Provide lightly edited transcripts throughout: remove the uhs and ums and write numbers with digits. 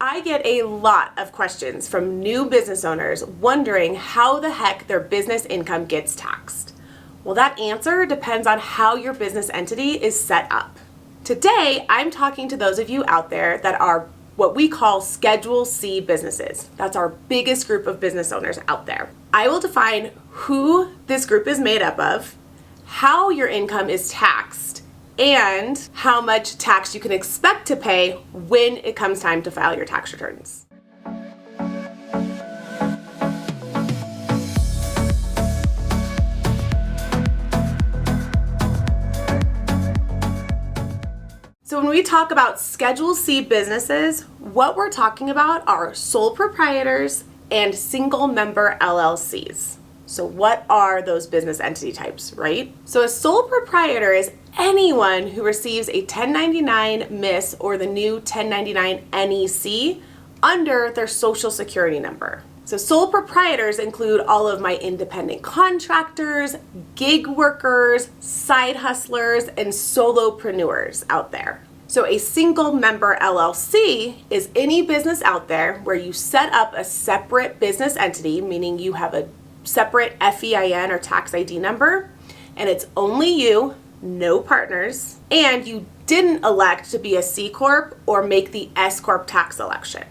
I get a lot of questions from new business owners wondering how the heck their business income gets taxed. Well, that answer depends on how your business entity is set up. Today, I'm talking to those of you out there that are what we call Schedule C businesses. That's our biggest group of business owners out there. I will define who this group is made up of, how your income is taxed, and how much tax you can expect to pay when it comes time to file your tax returns. So when we talk about Schedule C businesses, what we're talking about are sole proprietors and single member LLCs. So what are those business entity types, right? So a sole proprietor is anyone who receives a 1099 MIS or the new 1099 NEC under their social security number. So sole proprietors include all of my independent contractors, gig workers, side hustlers, and solopreneurs out there. So a single member LLC is any business out there where you set up a separate business entity, meaning you have a separate FEIN or tax ID number, and it's only you, no partners, and you didn't elect to be a C Corp or make the S Corp tax election.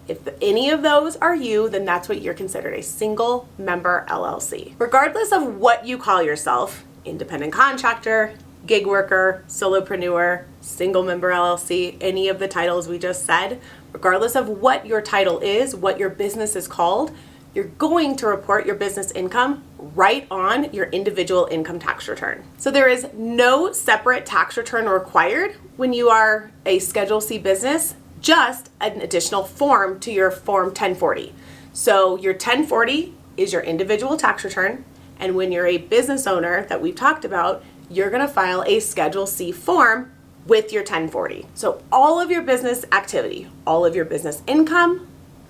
If any of those are you, then that's what you're considered, a single member LLC. Regardless of what you call yourself, independent contractor, gig worker, solopreneur, single member LLC, any of the titles we just said, regardless of what your title is, what your business is called, you're going to report your business income right on your individual income tax return. So there is no separate tax return required when you are a Schedule C business, just an additional form to your Form 1040. So your 1040 is your individual tax return, and when you're a business owner that we've talked about, you're gonna file a Schedule C form with your 1040. So all of your business activity, all of your business income,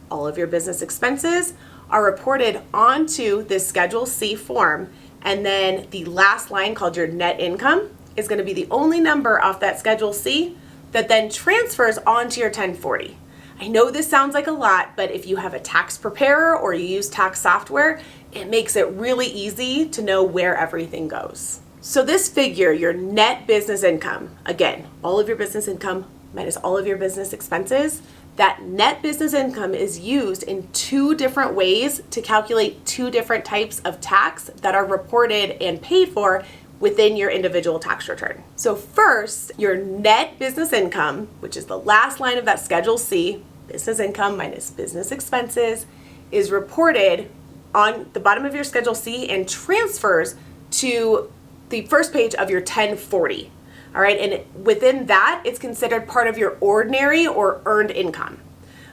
all of your business expenses are reported onto this Schedule C form, and then the last line called your net income is gonna be the only number off that Schedule C that then transfers onto your 1040. I know this sounds like a lot, but if you have a tax preparer or you use tax software, it makes it really easy to know where everything goes. So this figure, your net business income, again, all of your business income minus all of your business expenses, that net business income is used in two different ways to calculate two different types of tax that are reported and paid for within your individual tax return. So first, your net business income, which is the last line of that Schedule C, business income minus business expenses, is reported on the bottom of your Schedule C and transfers to the first page of your 1040. All right, and within that, it's considered part of your ordinary or earned income.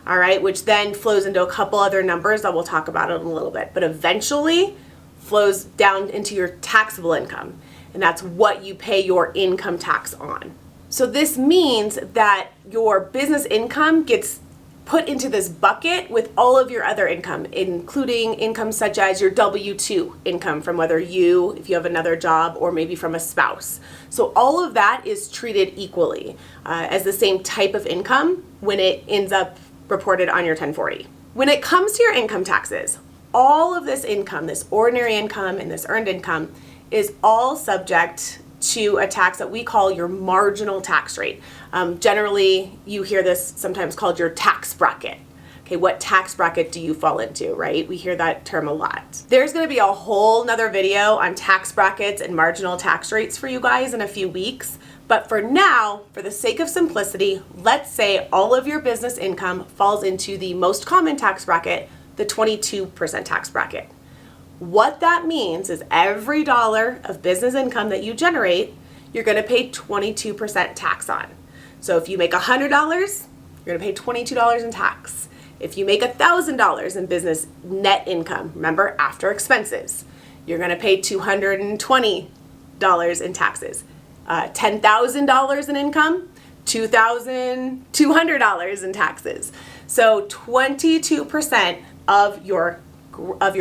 All right, which then flows into a couple other numbers that we'll talk about in a little bit, but eventually flows down into your taxable income. And that's what you pay your income tax on. So this means that your business income gets put into this bucket with all of your other income, including income such as your W-2 income from whether if you have another job, or maybe from a spouse. So all of that is treated equally as the same type of income when it ends up reported on your 1040. When it comes to your income taxes, all of this income, this ordinary income and this earned income, is all subject to a tax that we call your marginal tax rate. Generally, you hear this sometimes called your tax bracket. Okay, what tax bracket do you fall into, right? We hear that term a lot. There's gonna be a whole nother video on tax brackets and marginal tax rates for you guys in a few weeks. But for now, for the sake of simplicity, let's say all of your business income falls into the most common tax bracket, the 22% tax bracket. What that means is every dollar of business income that you generate, you're gonna pay 22% tax on. So if you make $100, you're gonna pay $22 in tax. If you make $1,000 in business net income, remember after expenses, you're gonna pay $220 in taxes. $10,000 in income, $2,200 in taxes. So 22% of your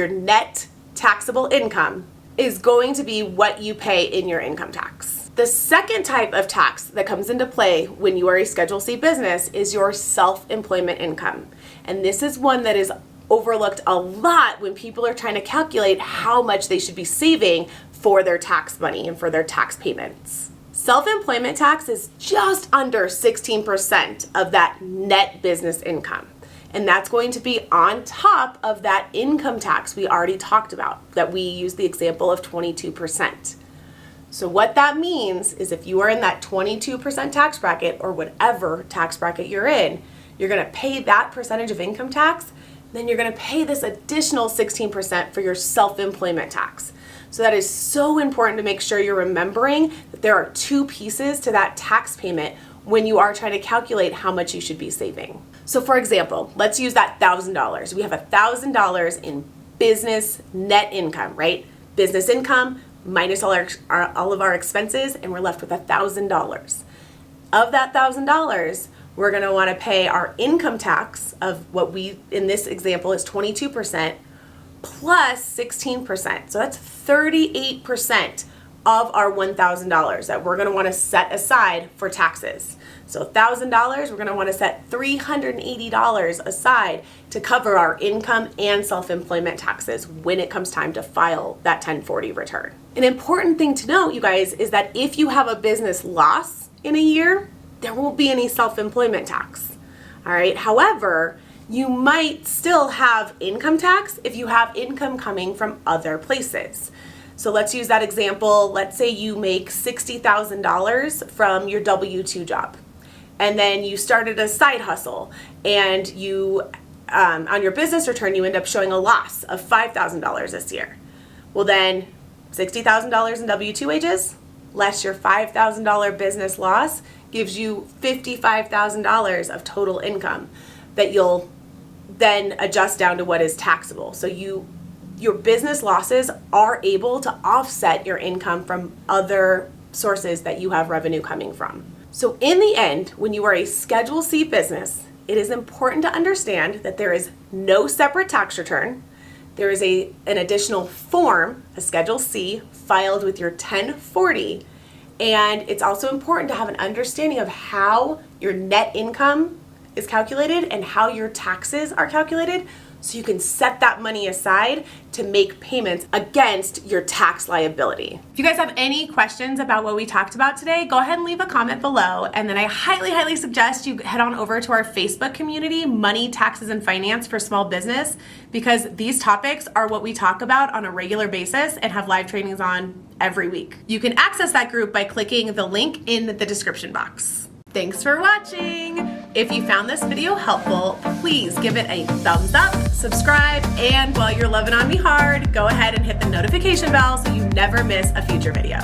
net taxable income is going to be what you pay in your income tax. The second type of tax that comes into play when you are a Schedule C business is your self-employment income. And this is one that is overlooked a lot when people are trying to calculate how much they should be saving for their tax money and for their tax payments. Self-employment tax is just under 16% of that net business income. And that's going to be on top of that income tax we already talked about, that we use the example of 22%. So what that means is if you are in that 22% tax bracket, or whatever tax bracket you're in, you're going to pay that percentage of income tax, then you're going to pay this additional 16% for your self-employment tax. So that is so important to make sure you're remembering that there are two pieces to that tax payment when you are trying to calculate how much you should be saving. So for example, let's use that $1,000. We have $1,000 in business net income, right? Business income minus all of our expenses, and we're left with $1,000. Of that $1,000, we're going to want to pay our income tax of what we, in this example, is 22% plus 16%. So that's 38% of our $1,000 that we're going to want to set aside for taxes. So $1,000, we're going to want to set $380 aside to cover our income and self-employment taxes when it comes time to file that 1040 return. An important thing to note, you guys, is that if you have a business loss in a year, there won't be any self-employment tax. All right. However, you might still have income tax if you have income coming from other places. So let's use that example. Let's say you make $60,000 from your W-2 job, and then you started a side hustle, and you, on your business return, you end up showing a loss of $5,000 this year. Well, then $60,000 in W-2 wages less your $5,000 business loss gives you $55,000 of total income that you'll then adjust down to what is taxable. So your business losses are able to offset your income from other sources that you have revenue coming from. So in the end, when you are a Schedule C business, it is important to understand that there is no separate tax return. There is an additional form, a Schedule C, filed with your 1040. And it's also important to have an understanding of how your net income is calculated and how your taxes are calculated, so you can set that money aside to make payments against your tax liability. If you guys have any questions about what we talked about today, go ahead and leave a comment below. And then I highly, highly suggest you head on over to our Facebook community, Money, Taxes, and Finance for Small Business, because these topics are what we talk about on a regular basis and have live trainings on every week. You can access that group by clicking the link in the description box. Thanks for watching. If you found this video helpful, please give it a thumbs up, subscribe, and while you're loving on me hard, go ahead and hit the notification bell so you never miss a future video.